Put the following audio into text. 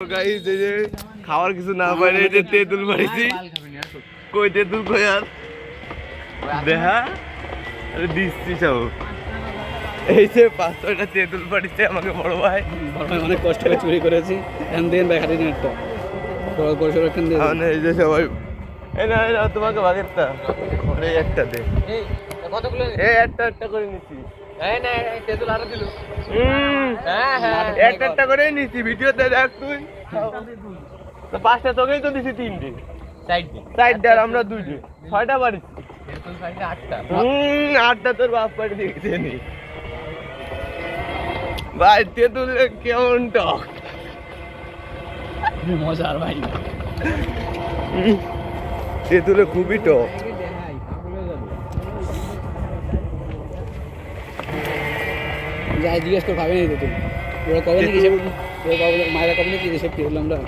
guys এই যে খাওয়ার কিছু না পারে এই যে তেঁতুল মারিছি কই তেঁতুল কই আর দেখা আরে দিচ্ছি সব এই যে 500টা তেঁতুল পাড়িছে আমাকে বড় ভাই অনেক কষ্ট করে চুরি করেছি এখান দিয়ে ব্যাখারি নেটটা বড় করে সব এখান দিয়ে মানে এই যে সবাই এই না তোমাকে ভাগেরটা এই একটা দে এই কতগুলো এই একটা করে নিছি এই না তেতুল আরো দিল হ্যাঁ একটা করে নিছি ভিডিওতে দেখ তুই তো 5টা তোকেই তো দিছি 3টে সাইড আর আমরা 2টে 6টা বাড়িছি তেতুল সাইডে 8টা 8টা তোর বাপ পাড়ি দিয়েছে নি ভাই তেঁতুল কেমন টক মজার ভাই তেঁতুলে খুবই টক যাই জিজ্ঞেস করে পাবে না তেতুল ওরা কবে নাকি মায়েরা কবে নাকি রিসেপ্ট করলাম আমরা